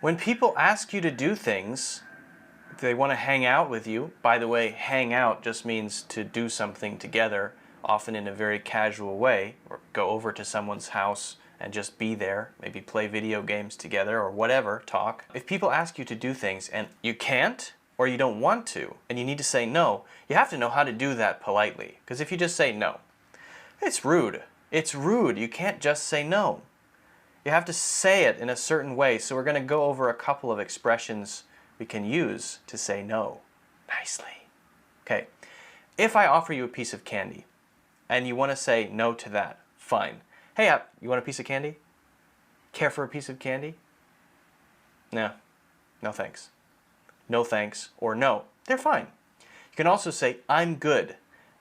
When people ask you to do things, if they want to hang out with you, by the way, hang out just means to do something together, often in a very casual way, or go over to someone's house and just be there, maybe play video games together or whatever, talk. If people ask you to do things and you can't or you don't want to and you need to say no, you have to know how to do that politely. Because if you just say no, it's rude. It's rude. You can't just say no. You have to say it in a certain way. So we're going to go over a couple of expressions we can use to say no nicely. Okay, if I offer you a piece of candy and you want to say no to that, fine. Hey, you want a piece of candy? Care for a piece of candy? No, no thanks. No thanks, or no. They're fine. You can also say, I'm good.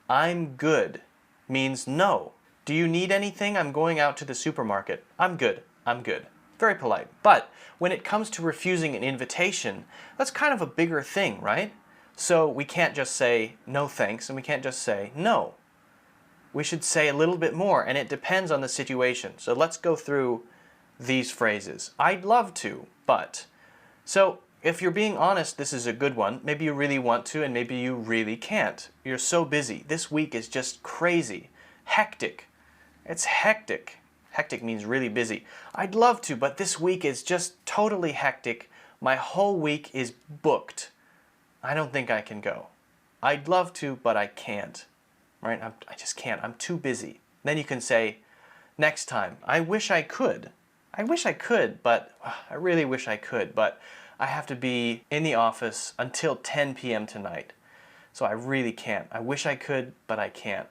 I'm good means no. Do you need anything? I'm going out to the supermarket. I'm good. I'm good. Very polite. But when it comes to refusing an invitation, that's kind of a bigger thing, right? So we can't just say no thanks, and we can't just say no. We should say a little bit more, and it depends on the situation. So let's go through these phrases. I'd love to, but. So if you're being honest, this is a good one. Maybe you really want to, and maybe you really can't. You're so busy. This week is just crazy. Hectic. It's hectic. Hectic means really busy. I'd love to, but this week is just totally hectic. My whole week is booked. I don't think I can go. I'd love to, but I can't. Right? I just can't. I'm too busy. Then you can say, next time, I wish I could. I wish I could, but I really wish I could, but I have to be in the office until 10 p.m. tonight. So I really can't. I wish I could, but I can't.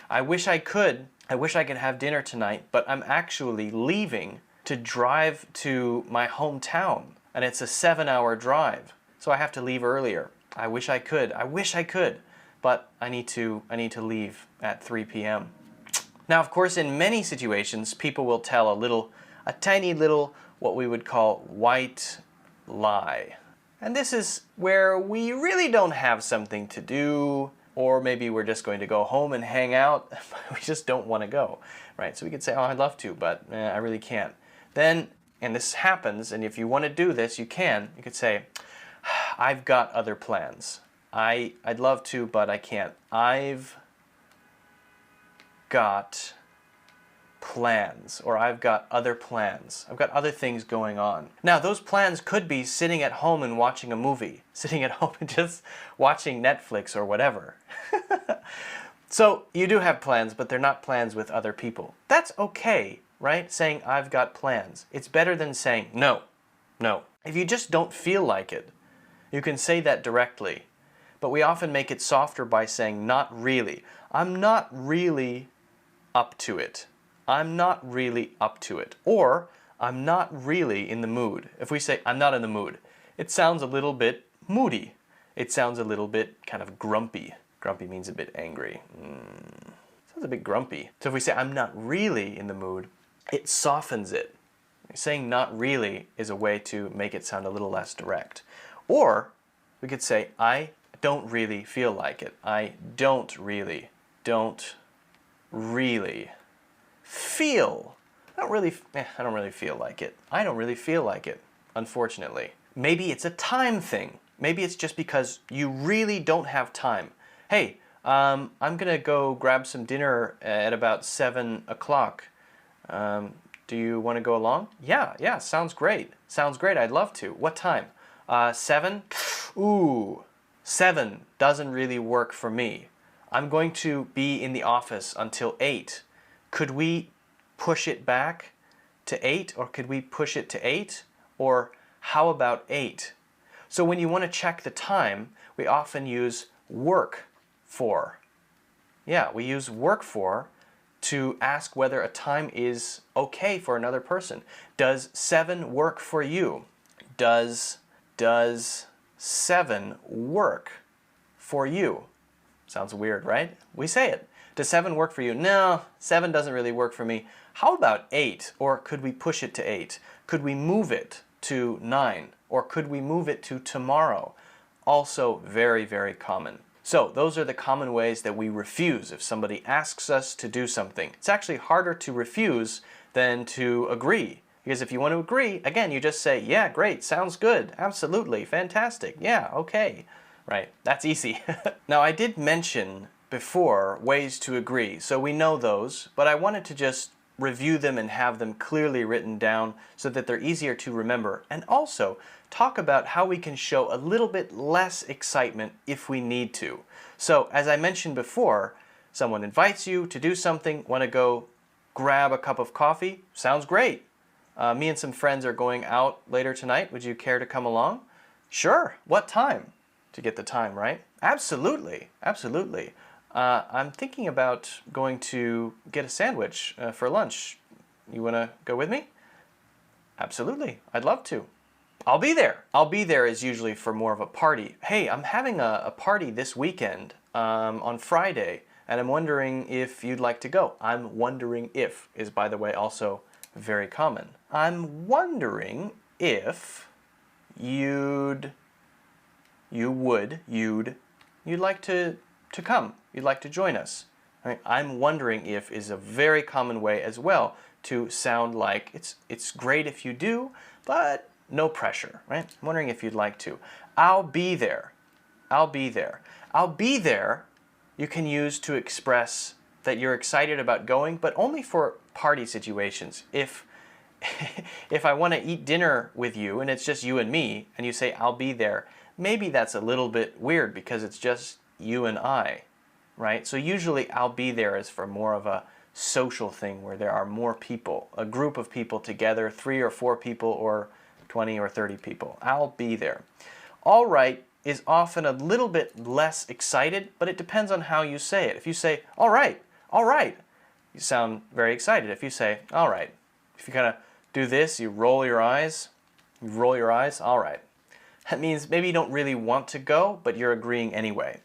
I wish I could. I wish I could have dinner tonight, but I'm actually leaving to drive to my hometown, and it's a 7-hour drive, so I have to leave earlier. I wish I could. I wish I could. But I need to leave at 3 p.m. Now, of course, in many situations, people will tell a tiny little, what we would call white lie. And this is where we really don't have something to do, or maybe we're just going to go home and hang out. We just don't want to go, right? So we could say, oh, I'd love to, but I really can't. Then, and this happens, and if you want to do this, you could say, I've got other plans. I'd love to, but I can't. I've got plans, or I've got other plans. I've got other things going on. Now, those plans could be sitting at home and watching a movie, sitting at home and just watching Netflix or whatever. So you do have plans, but they're not plans with other people. That's okay, right? Saying I've got plans. It's better than saying no, no. If you just don't feel like it, you can say that directly. But we often make it softer by saying not really. I'm not really up to it. I'm not really up to it. Or I'm not really in the mood. If we say I'm not in the mood, it sounds a little bit moody. It sounds a little bit kind of grumpy. Grumpy means a bit angry. Sounds a bit grumpy. So if we say I'm not really in the mood, it softens it. Saying not really is a way to make it sound a little less direct. Or we could say I don't really feel like it. I don't really feel. I don't really feel like it. I don't really feel like it, unfortunately. Maybe it's a time thing. Maybe it's just because you really don't have time. Hey, I'm gonna go grab some dinner at about 7 o'clock. Do you want to go along? Yeah, sounds great. Sounds great, I'd love to. What time? 7? Ooh. 7 doesn't really work for me. I'm going to be in the office until 8. Could we push it back to 8, or could we push it to 8? Or how about 8? So when you want to check the time, we often use work for. Yeah, we use work for to ask whether a time is okay for another person. Does 7 work for you? Does 7 work for you? Sounds weird, right? We say it. Does 7 work for you? No, 7 doesn't really work for me. How about 8? Or could we push it to 8? Could we move it to 9? Or could we move it to tomorrow? Also very, very common. So those are the common ways that we refuse if somebody asks us to do something. It's actually harder to refuse than to agree. Because if you want to agree, again, you just say, yeah, great, sounds good, absolutely, fantastic, yeah, okay, right? That's easy. Now, I did mention before ways to agree, so we know those, but I wanted to just review them and have them clearly written down so that they're easier to remember, and also talk about how we can show a little bit less excitement if we need to. So, as I mentioned before, someone invites you to do something, want to go grab a cup of coffee, sounds great. Me and some friends are going out later tonight. Would you care to come along? Sure. What time? To get the time right. Absolutely. Absolutely. I'm thinking about going to get a sandwich for lunch. You want to go with me? Absolutely. I'd love to. I'll be there. I'll be there is usually for more of a party. Hey, I'm having a party this weekend on Friday, and I'm wondering if you'd like to go. I'm wondering if is, by the way, also very common. I'm wondering if you'd like to come. You'd like to join us. Right? I'm wondering if is a very common way as well to sound like it's great if you do, but no pressure, right? I'm wondering if you'd like to. I'll be there. I'll be there. I'll be there you can use to express that you're excited about going, but only for party situations. If I want to eat dinner with you and it's just you and me, and you say, I'll be there, maybe that's a little bit weird because it's just you and I, right? So usually I'll be there is for more of a social thing where there are more people, a group of people together, 3 or 4 people or 20 or 30 people. I'll be there. All right is often a little bit less excited, but it depends on how you say it. If you say, all right, you sound very excited. If you say, all right, if you kind of do this, you roll your eyes, all right. That means maybe you don't really want to go, but you're agreeing anyway.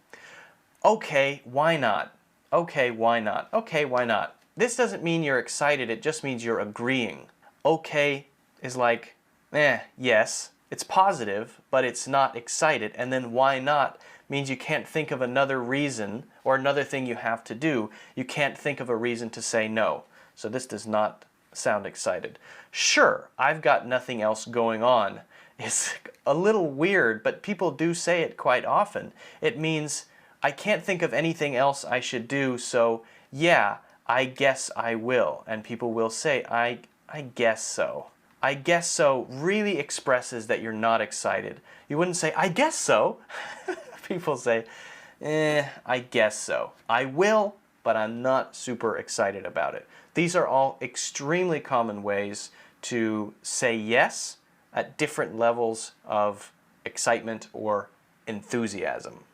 Okay, why not? Okay, why not? Okay, why not? This doesn't mean you're excited, it just means you're agreeing. Okay is like, yes. It's positive, but it's not excited. And then why not means you can't think of another reason or another thing you have to do. You can't think of a reason to say no. So this does not sound excited. Sure, I've got nothing else going on. It's a little weird, but people do say it quite often. It means I can't think of anything else I should do, so yeah, I guess I will. And people will say, I guess so. I guess so really expresses that you're not excited. You wouldn't say, I guess so. People say, I guess so. I will, but I'm not super excited about it. These are all extremely common ways to say yes at different levels of excitement or enthusiasm.